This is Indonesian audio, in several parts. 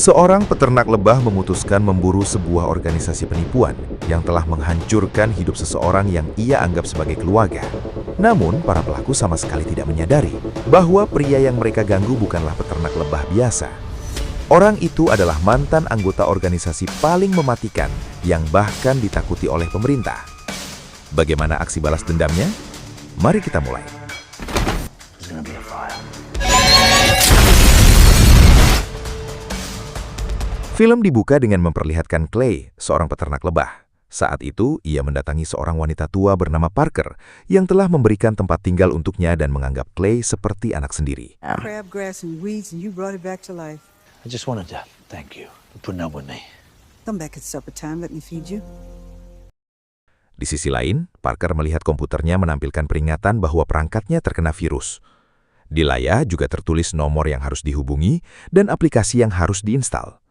Seorang peternak lebah memutuskan memburu sebuah organisasi penipuan yang telah menghancurkan hidup seseorang yang ia anggap sebagai keluarga. Namun, para pelaku sama sekali tidak menyadari bahwa pria yang mereka ganggu bukanlah peternak lebah biasa. Orang itu adalah mantan anggota organisasi paling mematikan yang bahkan ditakuti oleh pemerintah. Bagaimana aksi balas dendamnya? Mari kita mulai. Film dibuka dengan memperlihatkan Clay, seorang peternak lebah. Saat itu, ia mendatangi seorang wanita tua bernama Parker yang telah memberikan tempat tinggal untuknya dan menganggap Clay seperti anak sendiri. Crabgrass and weeds, and you brought it back to life. I just wanted to thank you for putting up with me. Come back at supper time, let me feed you. Di sisi lain, Parker melihat komputernya menampilkan peringatan bahwa perangkatnya terkena virus. Di layar juga tertulis nomor yang harus dihubungi dan aplikasi yang harus diinstal.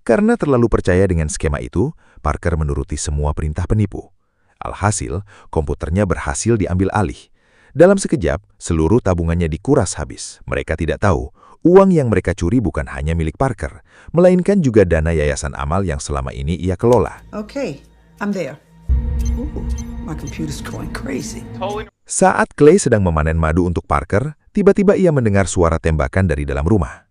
Karena terlalu percaya dengan skema itu, Parker menuruti semua perintah penipu. Alhasil, komputernya berhasil diambil alih. Dalam sekejap, seluruh tabungannya dikuras habis. Mereka tidak tahu, uang yang mereka curi bukan hanya milik Parker, melainkan juga dana yayasan amal yang selama ini ia kelola. Okay, I'm there. Ooh, my computer's going crazy. Saat Clay sedang memanen madu untuk Parker, tiba-tiba ia mendengar suara tembakan dari dalam rumah.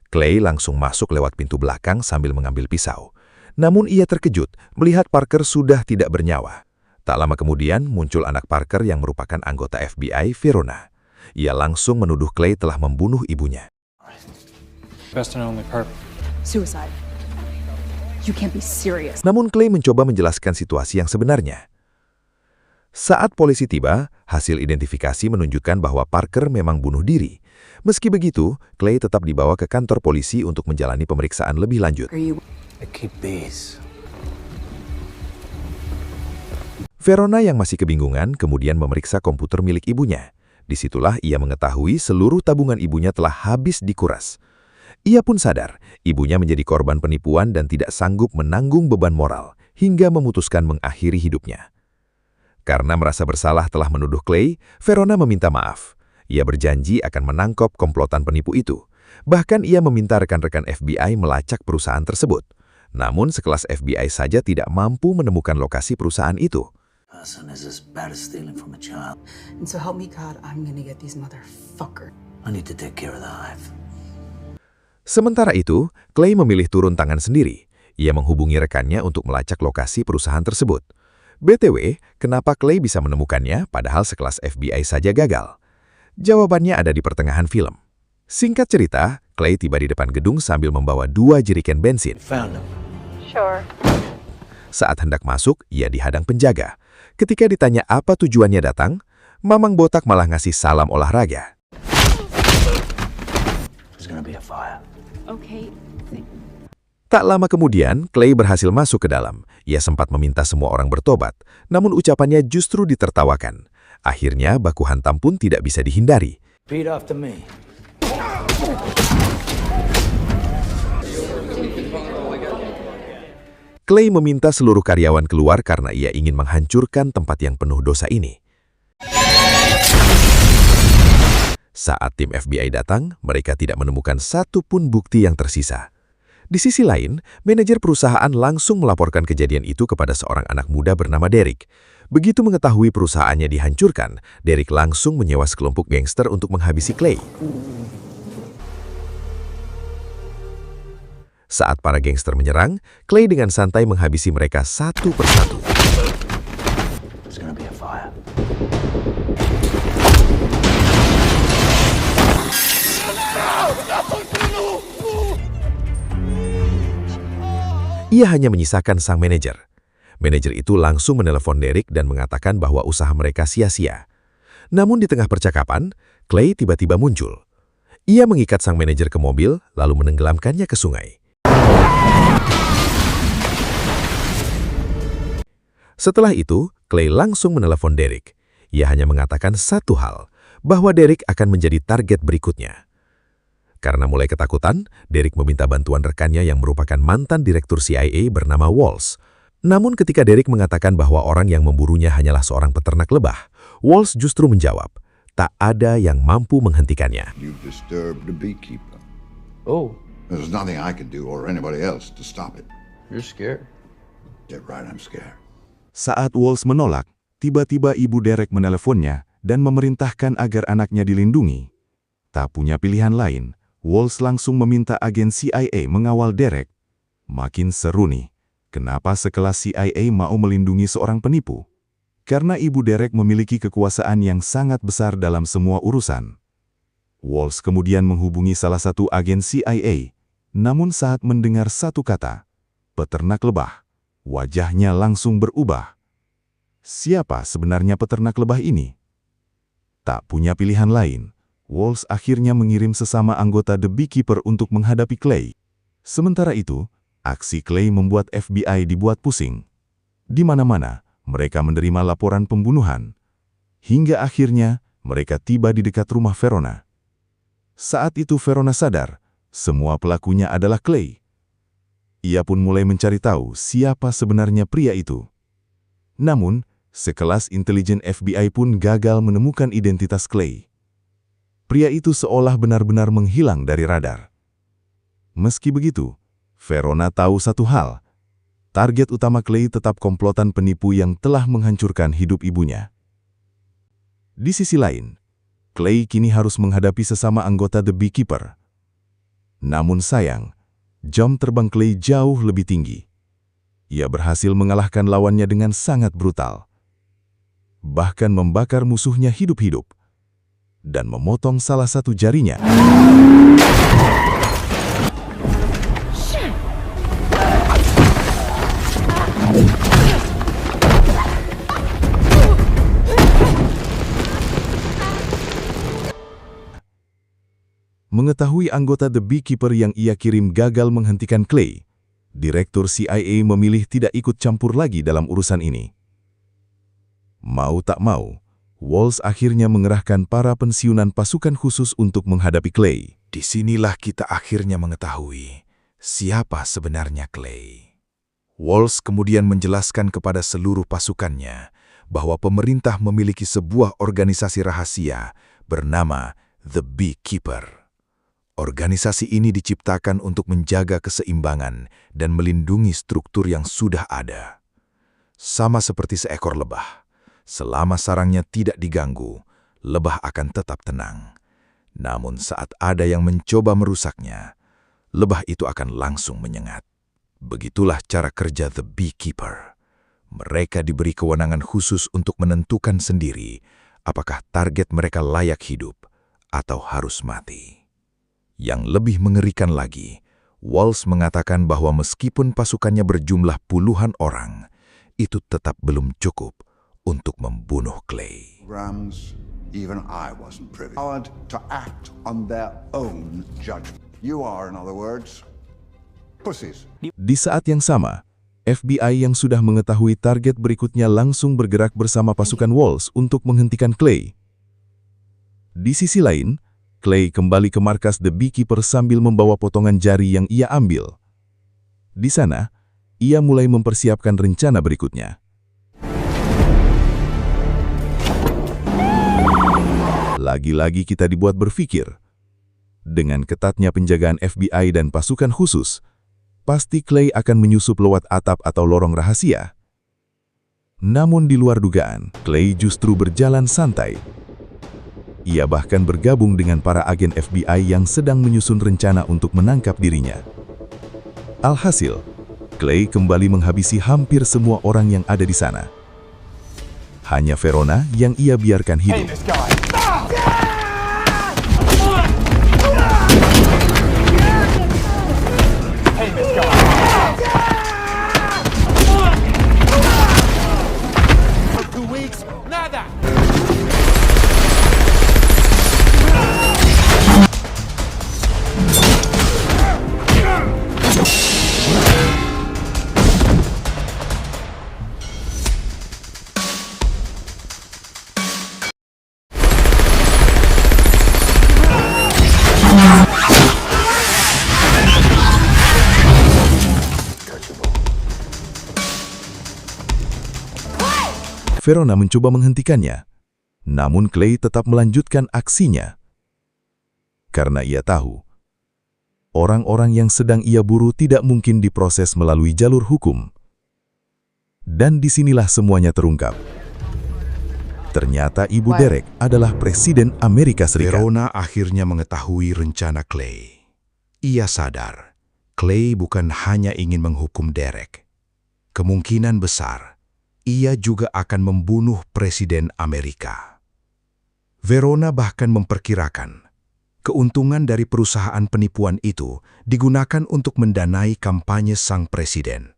Clay langsung masuk lewat pintu belakang sambil mengambil pisau. Namun ia terkejut melihat Parker sudah tidak bernyawa. Tak lama kemudian muncul anak Parker yang merupakan anggota FBI, Verona. Ia langsung menuduh Clay telah membunuh ibunya. Best and only perp. Suicide. You can't be serious. Namun Clay mencoba menjelaskan situasi yang sebenarnya. Saat polisi tiba, hasil identifikasi menunjukkan bahwa Parker memang bunuh diri. Meski begitu, Clay tetap dibawa ke kantor polisi untuk menjalani pemeriksaan lebih lanjut. I keep bees. Verona yang masih kebingungan kemudian memeriksa komputer milik ibunya. Disitulah ia mengetahui seluruh tabungan ibunya telah habis dikuras. Ia pun sadar, ibunya menjadi korban penipuan dan tidak sanggup menanggung beban moral, hingga memutuskan mengakhiri hidupnya. Karena merasa bersalah telah menuduh Clay, Verona meminta maaf. Ia berjanji akan menangkap komplotan penipu itu. Bahkan ia meminta rekan-rekan FBI melacak perusahaan tersebut. Namun sekelas FBI saja tidak mampu menemukan lokasi perusahaan itu. Person is as bad as stealing from a child. And so help me God, I'm gonna get these motherfuckers. I need to take care of the hive. Sementara itu, Clay memilih turun tangan sendiri. Ia menghubungi rekannya untuk melacak lokasi perusahaan tersebut. BTW, kenapa Clay bisa menemukannya padahal sekelas FBI saja gagal? Jawabannya ada di pertengahan film. Singkat cerita, Clay tiba di depan gedung sambil membawa 2 jerigen bensin. Found him. Sure. Saat hendak masuk, ia dihadang penjaga. Ketika ditanya apa tujuannya datang, Mamang Botak malah ngasih salam olahraga. There's gonna be a fire. Okay. Tak lama kemudian, Clay berhasil masuk ke dalam. Ia sempat meminta semua orang bertobat, namun ucapannya justru ditertawakan. Akhirnya, baku hantam pun tidak bisa dihindari. Repeat after me. Clay meminta seluruh karyawan keluar karena ia ingin menghancurkan tempat yang penuh dosa ini. Saat tim FBI datang, mereka tidak menemukan satu pun bukti yang tersisa. Di sisi lain, manajer perusahaan langsung melaporkan kejadian itu kepada seorang anak muda bernama Derek. Begitu mengetahui perusahaannya dihancurkan, Derek langsung menyewa sekelompok gangster untuk menghabisi Clay. Saat para gangster menyerang, Clay dengan santai menghabisi mereka satu persatu. There's gonna be a fire. Ia hanya menyisakan sang manajer. Manajer itu langsung menelepon Derek dan mengatakan bahwa usaha mereka sia-sia. Namun di tengah percakapan, Clay tiba-tiba muncul. Ia mengikat sang manajer ke mobil, lalu menenggelamkannya ke sungai. Setelah itu, Clay langsung menelepon Derek. Ia hanya mengatakan satu hal, bahwa Derek akan menjadi target berikutnya. Karena mulai ketakutan, Derek meminta bantuan rekannya yang merupakan mantan direktur CIA bernama Walls. Namun ketika Derek mengatakan bahwa orang yang memburunya hanyalah seorang peternak lebah, Walls justru menjawab, tak ada yang mampu menghentikannya. You've disturbed the beekeeper. Oh, There's nothing I can do or anybody else to stop it. You're scared. Yeah, right, I'm scared. Saat Walls menolak, tiba-tiba ibu Derek meneleponnya dan memerintahkan agar anaknya dilindungi. Tak punya pilihan lain, Walls langsung meminta agen CIA mengawal Derek. Makin seru nih, kenapa sekelas CIA mau melindungi seorang penipu? Karena ibu Derek memiliki kekuasaan yang sangat besar dalam semua urusan. Walls kemudian menghubungi salah satu agen CIA, namun saat mendengar satu kata, peternak lebah, wajahnya langsung berubah. Siapa sebenarnya peternak lebah ini? Tak punya pilihan lain, Walls akhirnya mengirim sesama anggota The Beekeeper untuk menghadapi Clay. Sementara itu, aksi Clay membuat FBI dibuat pusing. Di mana-mana, mereka menerima laporan pembunuhan. Hingga akhirnya, mereka tiba di dekat rumah Verona. Saat itu Verona sadar, semua pelakunya adalah Clay. Ia pun mulai mencari tahu siapa sebenarnya pria itu. Namun, sekelas intelijen FBI pun gagal menemukan identitas Clay. Pria itu seolah benar-benar menghilang dari radar. Meski begitu, Verona tahu satu hal. Target utama Clay tetap komplotan penipu yang telah menghancurkan hidup ibunya. Di sisi lain, Clay kini harus menghadapi sesama anggota The Beekeeper. Namun sayang, jam terbang Clay jauh lebih tinggi. Ia berhasil mengalahkan lawannya dengan sangat brutal. Bahkan membakar musuhnya hidup-hidup dan memotong salah satu jarinya. Mengetahui anggota The Beekeeper yang ia kirim gagal menghentikan Clay, Direktur CIA memilih tidak ikut campur lagi dalam urusan ini. Mau tak mau, Walls akhirnya mengerahkan para pensiunan pasukan khusus untuk menghadapi Clay. Disinilah kita akhirnya mengetahui siapa sebenarnya Clay. Walls kemudian menjelaskan kepada seluruh pasukannya bahwa pemerintah memiliki sebuah organisasi rahasia bernama The Beekeeper. Organisasi ini diciptakan untuk menjaga keseimbangan dan melindungi struktur yang sudah ada. Sama seperti seekor lebah, selama sarangnya tidak diganggu, lebah akan tetap tenang. Namun saat ada yang mencoba merusaknya, lebah itu akan langsung menyengat. Begitulah cara kerja The Beekeeper. Mereka diberi kewenangan khusus untuk menentukan sendiri apakah target mereka layak hidup atau harus mati. Yang lebih mengerikan lagi, Walls mengatakan bahwa meskipun pasukannya berjumlah puluhan orang, itu tetap belum cukup untuk membunuh Clay. Rams, even I wasn't privy to act on their own judgment. You are, in other words, pussies. Di saat yang sama, FBI yang sudah mengetahui target berikutnya langsung bergerak bersama pasukan Walls untuk menghentikan Clay. Di sisi lain, Clay kembali ke markas The Beekeeper sambil membawa potongan jari yang ia ambil. Di sana, ia mulai mempersiapkan rencana berikutnya. Lagi-lagi kita dibuat berpikir. Dengan ketatnya penjagaan FBI dan pasukan khusus, pasti Clay akan menyusup lewat atap atau lorong rahasia. Namun di luar dugaan, Clay justru berjalan santai. Ia bahkan bergabung dengan para agen FBI yang sedang menyusun rencana untuk menangkap dirinya. Alhasil, Clay kembali menghabisi hampir semua orang yang ada di sana. Hanya Verona yang ia biarkan hidup. Verona mencoba menghentikannya, namun Clay tetap melanjutkan aksinya. Karena ia tahu, orang-orang yang sedang ia buru tidak mungkin diproses melalui jalur hukum. Dan disinilah semuanya terungkap. Ternyata ibu Derek adalah Presiden Amerika Serikat. Verona akhirnya mengetahui rencana Clay. Ia sadar, Clay bukan hanya ingin menghukum Derek. Kemungkinan besar, ia juga akan membunuh Presiden Amerika. Verona bahkan memperkirakan, keuntungan dari perusahaan penipuan itu digunakan untuk mendanai kampanye sang presiden.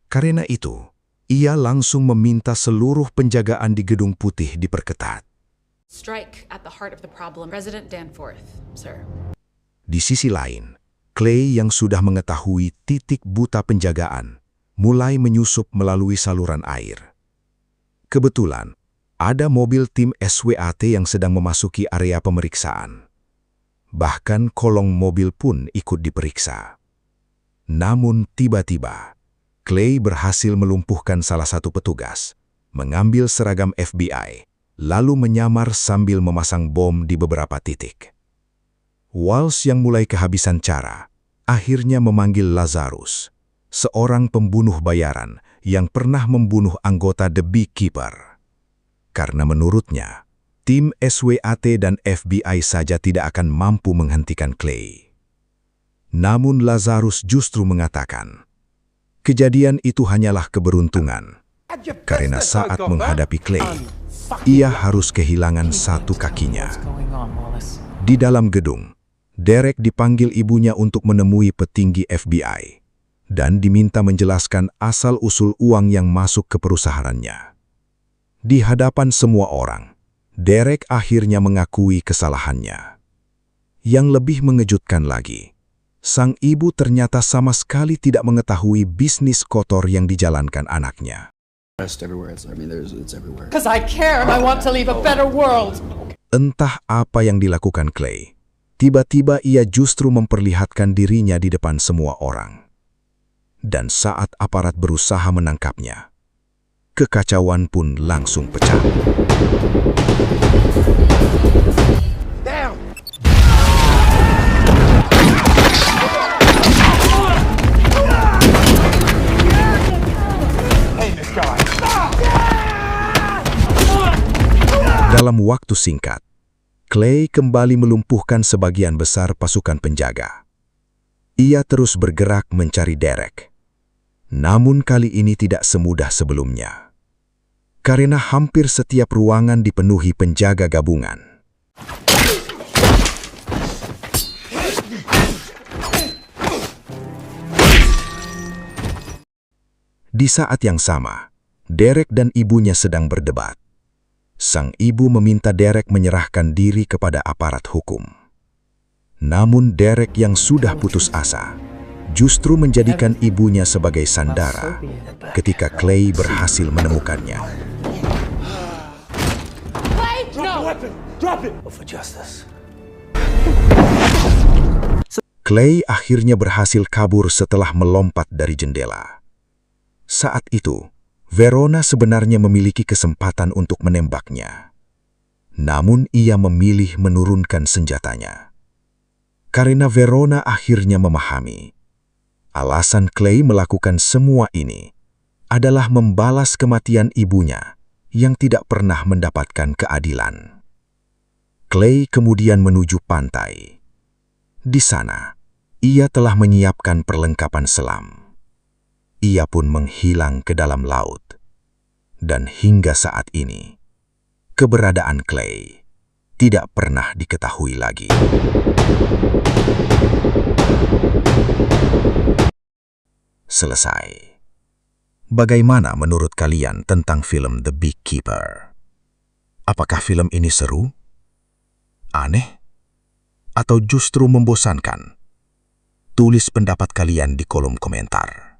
Karena itu, ia langsung meminta seluruh penjagaan di Gedung Putih diperketat. Strike at the heart of the problem. President Danforth, sir. Di sisi lain, Clay yang sudah mengetahui titik buta penjagaan, mulai menyusup melalui saluran air. Kebetulan, ada mobil tim SWAT yang sedang memasuki area pemeriksaan. Bahkan kolong mobil pun ikut diperiksa. Namun tiba-tiba, Clay berhasil melumpuhkan salah satu petugas, mengambil seragam FBI, lalu menyamar sambil memasang bom di beberapa titik. Walsh yang mulai kehabisan cara, akhirnya memanggil Lazarus, seorang pembunuh bayaran yang pernah membunuh anggota The Beekeeper. Karena menurutnya, tim SWAT dan FBI saja tidak akan mampu menghentikan Clay. Namun Lazarus justru mengatakan, kejadian itu hanyalah keberuntungan, karena saat menghadapi Clay, ia harus kehilangan satu kakinya. Di dalam gedung, Derek dipanggil ibunya untuk menemui petinggi FBI dan diminta menjelaskan asal-usul uang yang masuk ke perusahaannya. Di hadapan semua orang, Derek akhirnya mengakui kesalahannya. Yang lebih mengejutkan lagi, sang ibu ternyata sama sekali tidak mengetahui bisnis kotor yang dijalankan anaknya. Because I care and I want to leave a better world. Entah apa yang dilakukan Clay, tiba-tiba ia justru memperlihatkan dirinya di depan semua orang. Dan saat aparat berusaha menangkapnya, kekacauan pun langsung pecah. Dalam waktu singkat, Clay kembali melumpuhkan sebagian besar pasukan penjaga. Ia terus bergerak mencari Derek. Namun kali ini tidak semudah sebelumnya. Karena hampir setiap ruangan dipenuhi penjaga gabungan. Di saat yang sama, Derek dan ibunya sedang berdebat. Sang ibu meminta Derek menyerahkan diri kepada aparat hukum. Namun Derek yang sudah putus asa, justru menjadikan ibunya sebagai sandara ketika Clay berhasil menemukannya. For justice. Clay akhirnya berhasil kabur setelah melompat dari jendela. Saat itu, Verona sebenarnya memiliki kesempatan untuk menembaknya. Namun ia memilih menurunkan senjatanya. Karena Verona akhirnya memahami, alasan Clay melakukan semua ini adalah membalas kematian ibunya yang tidak pernah mendapatkan keadilan. Clay kemudian menuju pantai. Di sana, ia telah menyiapkan perlengkapan selam. Ia pun menghilang ke dalam laut. Dan hingga saat ini, keberadaan Clay tidak pernah diketahui lagi. Selesai. Bagaimana menurut kalian tentang film The Beekeeper? Apakah film ini seru? Aneh? Atau justru membosankan? Tulis pendapat kalian di kolom komentar.